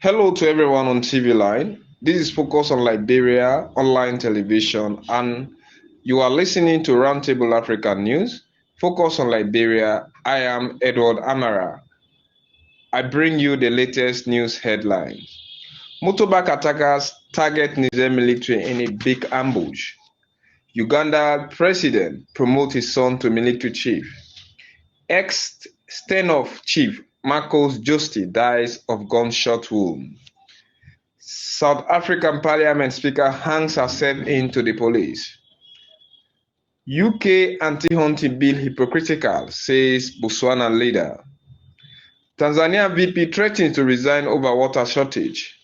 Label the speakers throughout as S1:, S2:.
S1: Hello to everyone on TV Line. This is Focus on Liberia online television, and you are listening to Roundtable Africa News. Focus on Liberia. I am Edward Amara. I bring you the latest news headlines. Motorbike attackers target Niger military in a big ambush. Uganda president promotes his son to military chief. Ex-Stenoff chief Marcos Josti dies of gunshot wound. South African Parliament Speaker hangs herself into the police. UK anti-hunting bill hypocritical, says Botswana leader. Tanzania VP threatens to resign over water shortage.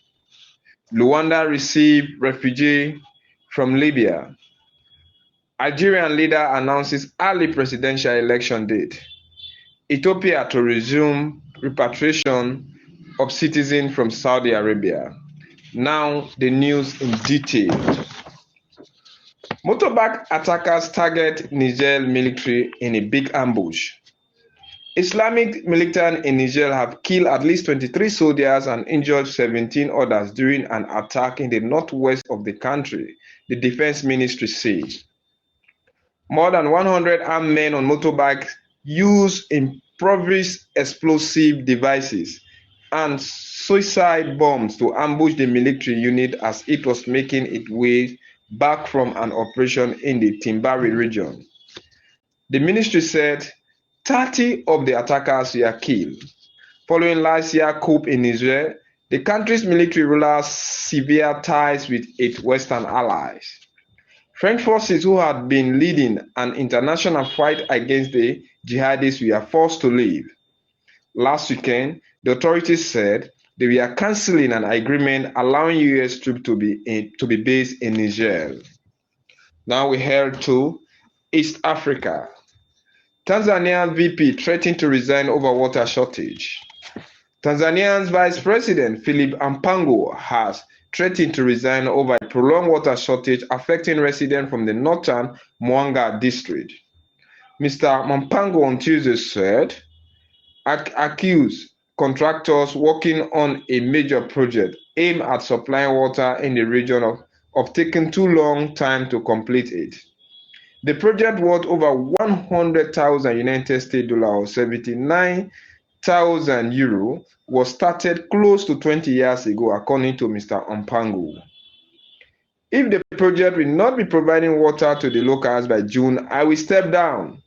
S1: Luanda receive refugee from Libya. Algerian leader announces early presidential election date. Ethiopia to resume repatriation of citizens from Saudi Arabia. Now the news in detail. Motorbike attackers target Niger military in a big ambush. Islamic militants in Niger have killed at least 23 soldiers and injured 17 others during an attack in the northwest of the country, the defense ministry said. More than 100 armed men on motorbikes use improvised explosive devices and suicide bombs to ambush the military unit as it was making its way back from an operation in the Timbari region. The ministry said 30 of the attackers were killed. Following last year's coup in Niger, the country's military ruler severed ties with its Western allies. French forces who had been leading an international fight against the jihadists were forced to leave. Last weekend, the authorities said they were cancelling an agreement allowing US troops to be based in Niger. Now we head to East Africa. Tanzanian VP threatened to resign over water shortage. Tanzania's Vice President Philip Mpango has threatened to resign over a prolonged water shortage affecting residents from the northern Mwanga district. Mr. Mpango on Tuesday said, accused contractors working on a major project aimed at supplying water in the region of taking too long time to complete it. The project worth over 100,000 United States dollars or 79,000 euro was started close to 20 years ago, according to Mr. Mpango. If the project will not be providing water to the locals by June, I will step down.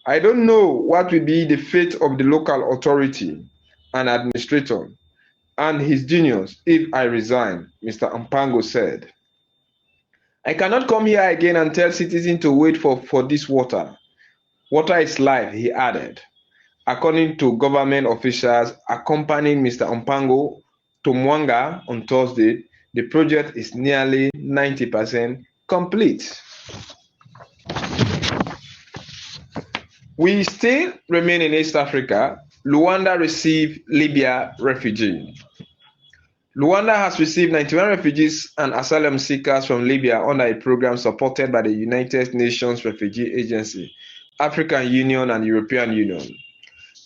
S1: I don't know what will be the fate of the local authority and administrator and his genius if I resign, Mr. Mpango said. I cannot come here again and tell citizens to wait for this water. Water is life, he added. According to government officials accompanying Mr. Mpango to Mwanga on Thursday, the project is nearly 90% complete. We still remain in East Africa. Luanda received Libya refugee. Luanda has received 91 refugees and asylum seekers from Libya under a program supported by the United Nations Refugee Agency, African Union, and European Union.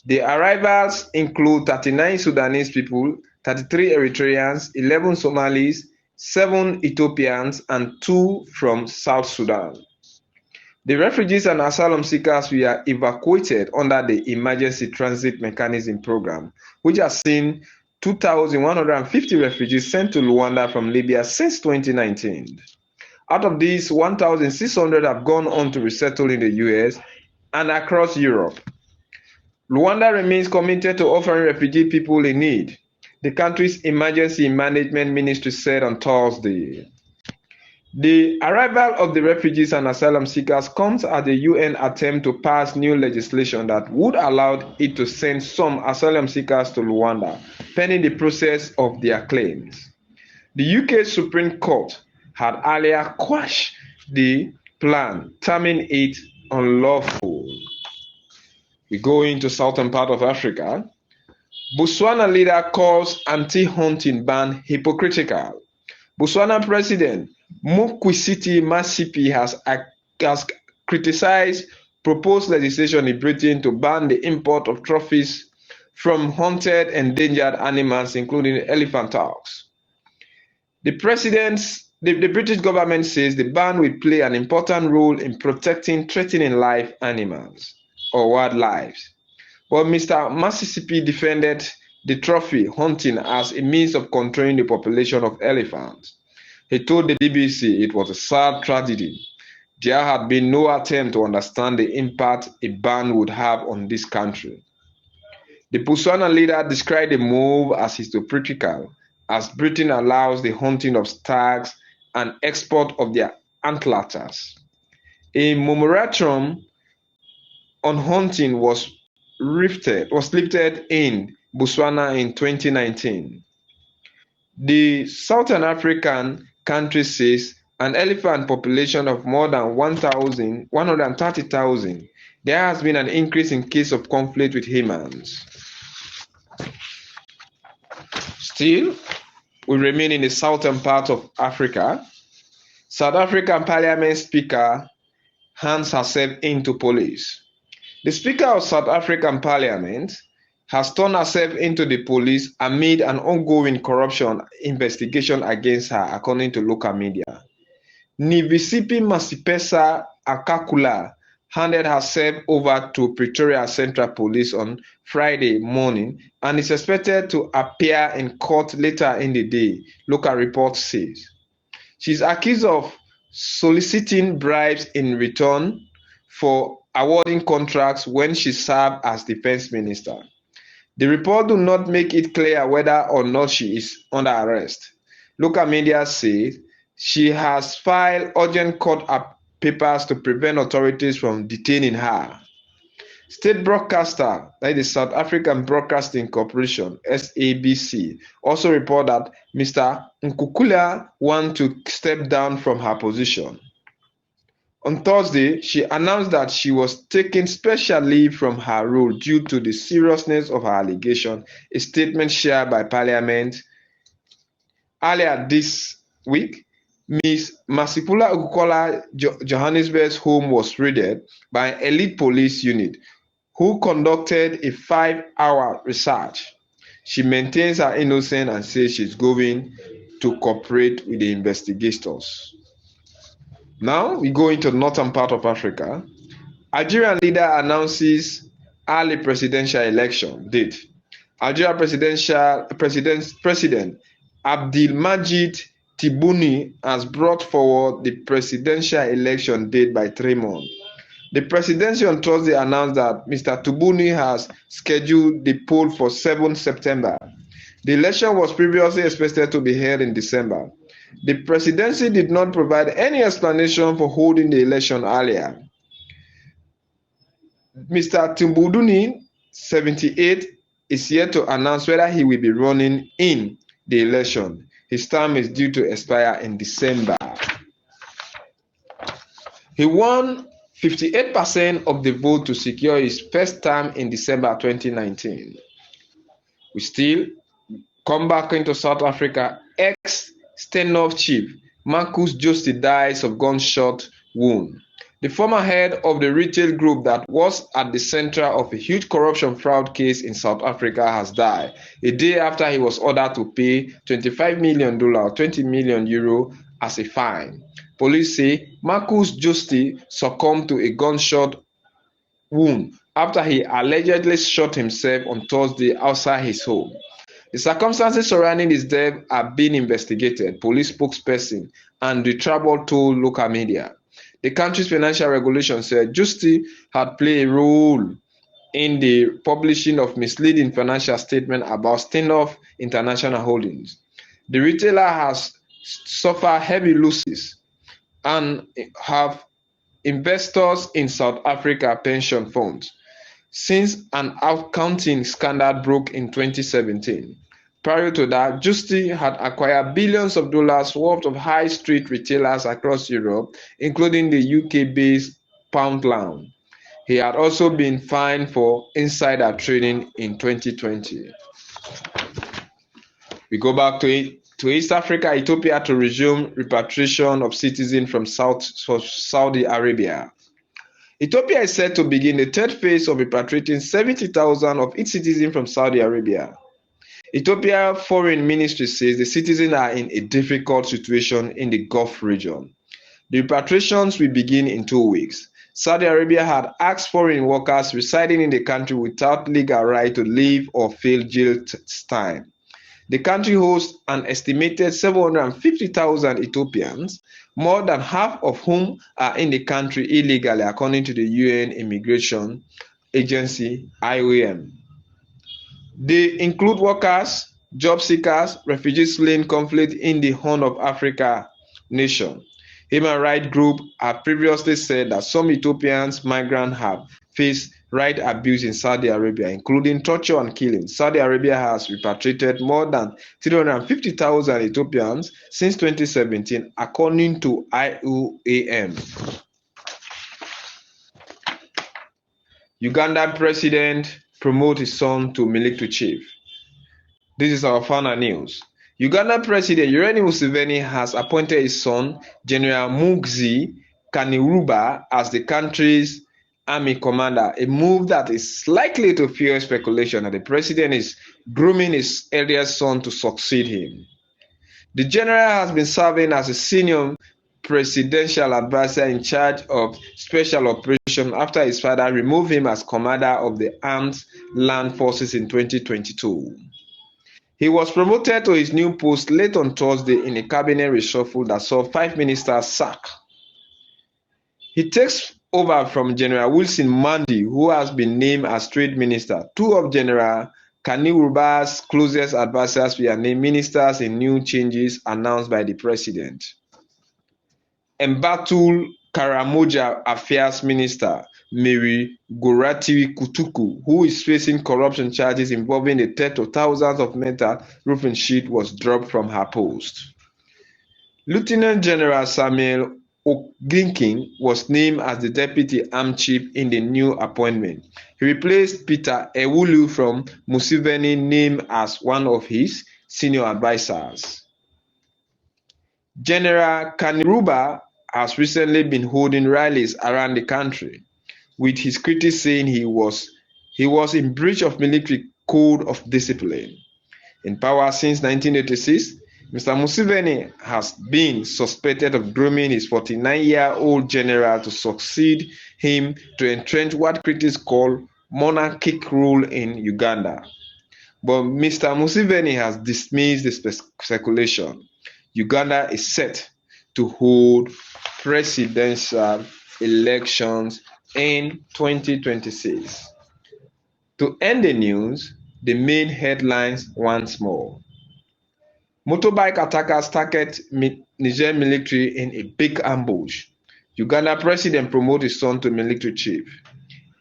S1: The arrivals include 39 Sudanese people, 33 Eritreans, 11 Somalis, 7 Ethiopians, and 2 from South Sudan. The refugees and asylum seekers were evacuated under the Emergency Transit Mechanism Program, which has seen 2,150 refugees sent to Luanda from Libya since 2019. Out of these, 1,600 have gone on to resettle in the US and across Europe. Luanda remains committed to offering refugee people in need, the country's Emergency Management Ministry said on Thursday. The arrival of the refugees and asylum seekers comes as the UN attempt to pass new legislation that would allow it to send some asylum seekers to Luanda, pending the process of their claims. The UK Supreme Court had earlier quashed the plan, terming it unlawful. We go into southern part of Africa. Botswana leader calls anti-hunting ban hypocritical. Botswana President Mokgweetsi Masisi has criticized proposed legislation in Britain to ban the import of trophies from hunted endangered animals, including elephantox. The British government says the ban will play an important role in protecting threatened live animals or wildlife. But Mr. Mississippi defended the trophy hunting as a means of controlling the population of elephants. He told the BBC it was a sad tragedy. There had been no attempt to understand the impact a ban would have on this country. The Botswana leader described the move as hypocritical, as Britain allows the hunting of stags and export of their antlers. A moratorium on hunting was lifted in Botswana in 2019. The Southern African country says an elephant population of more than 130,000. There has been an increase in cases of conflict with humans. Still, we remain in the southern part of Africa. South African Parliament Speaker hands herself into police. The Speaker of South African Parliament has turned herself into the police amid an ongoing corruption investigation against her, according to local media. Nivisipi Masipesa Akakula handed herself over to Pretoria Central Police on Friday morning and is expected to appear in court later in the day, local reports say. She is accused of soliciting bribes in return for awarding contracts when she served as defense minister. The report do not make it clear whether or not she is under arrest. Local media say she has filed urgent court papers to prevent authorities from detaining her. State broadcaster, like the South African Broadcasting Corporation, SABC, also report that Mr. Nkukula wants to step down from her position. On Thursday, she announced that she was taking special leave from her role due to the seriousness of her allegation, a statement shared by Parliament. Earlier this week, Ms. Masipula Ukukola Johannesburg's home was raided by an elite police unit who conducted a 5-hour research. She maintains her innocence and says she's going to cooperate with the investigators. Now we go into the northern part of Africa. Algerian leader announces early presidential election date. Algeria President Abdelmadjid Tebboune has brought forward the presidential election date by 3 months. The presidency on Thursday announced that Mr. Tebboune has scheduled the poll for 7 September. The election was previously expected to be held in December. The presidency did not provide any explanation for holding the election earlier. Mr. Tebboune, 78, is yet to announce whether he will be running in the election. His term is due to expire in December. He won 58% of the vote to secure his first term in December 2019. We still come back into South Africa. Ex-Stenoff chief Marcus Jooste dies of gunshot wound. The former head of the retail group that was at the center of a huge corruption fraud case in South Africa has died a day after he was ordered to pay $25 million or 20 million euro as a fine. Police say Marcus Jooste succumbed to a gunshot wound after he allegedly shot himself on Thursday outside his home. The circumstances surrounding his death are being investigated, police spokesperson and the trouble told local media. The country's financial regulation said Jooste had played a role in the publishing of misleading financial statements about Stenoff International Holdings. The retailer has suffered heavy losses and have investors in South Africa pension funds since an accounting scandal broke in 2017. Prior to that, Jooste had acquired billions of dollars worth of high street retailers across Europe, including the UK-based Poundland. He had also been fined for insider trading in 2020. We go back to East Africa, Ethiopia to resume repatriation of citizens from Saudi Arabia. Ethiopia is set to begin the third phase of repatriating 70,000 of its citizens from Saudi Arabia. Ethiopia Foreign Ministry says the citizens are in a difficult situation in the Gulf region. The repatriations will begin in 2 weeks. Saudi Arabia had asked foreign workers residing in the country without legal right to leave or fill jail time. The country hosts an estimated 750,000 Ethiopians, more than half of whom are in the country illegally, according to the UN Immigration Agency (IOM). They include workers, job seekers, refugees fleeing conflict in the Horn of Africa nation. Human rights groups have previously said that some Ethiopian migrants have faced right abuse in Saudi Arabia, including torture and killing. Saudi Arabia has repatriated more than 350,000 Ethiopians since 2017, according to IOM. Uganda president promotes his son to military chief. This is our final news. Uganda President Yoweri Museveni has appointed his son, General Muhoozi Kainerugaba, as the country's army commander, a move that is likely to fuel speculation that the president is grooming his eldest son to succeed him. The general has been serving as a senior presidential advisor in charge of special operations after his father removed him as commander of the armed land forces in 2022. He was promoted to his new post late on Thursday in a cabinet reshuffle that saw 5 ministers sacked. He takes over from General Wilson Mandi, who has been named as Trade Minister. 2 of General Kainerugaba's closest advisors were named ministers in new changes announced by the president. Embatul Karamoja Affairs Minister Mary Gorati Kutuku, who is facing corruption charges involving the theft of thousands of metal roofing sheets, was dropped from her post. Lieutenant General Samuel Oginkin was named as the deputy armed chief in the new appointment. He replaced Peter Ewulu from Museveni, named as one of his senior advisors. General Kainerugaba has recently been holding rallies around the country, with his critics saying he was in breach of military code of discipline. In power since 1986, Mr. Museveni has been suspected of grooming his 49-year-old general to succeed him to entrench what critics call monarchic rule in Uganda. But Mr. Museveni has dismissed the speculation. Uganda is set to hold presidential elections in 2026. To end the news, the main headlines once more. Motorbike attackers target Niger military in a big ambush. Uganda president promotes his son to military chief.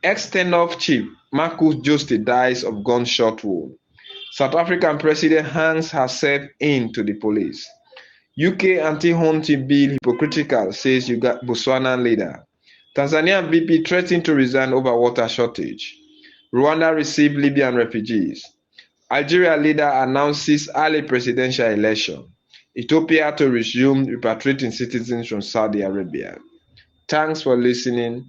S1: Ex-Tenor chief Marcus Juste dies of gunshot wound. South African president hangs herself in to the police. UK anti-hunting bill hypocritical, says Botswana leader. Tanzania VP threatened to resign over water shortage. Rwanda received Libyan refugees. Algeria leader announces early presidential election. Ethiopia to resume repatriating citizens from Saudi Arabia. Thanks for listening,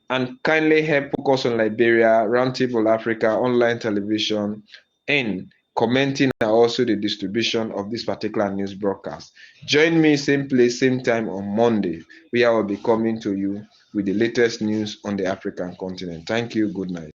S1: and kindly help focus on Liberia, Roundtable Africa, online television, and commenting and also the distribution of this particular news broadcast. Join me same place, same time on Monday, where I will be coming to you with the latest news on the African continent. Thank you. Good night.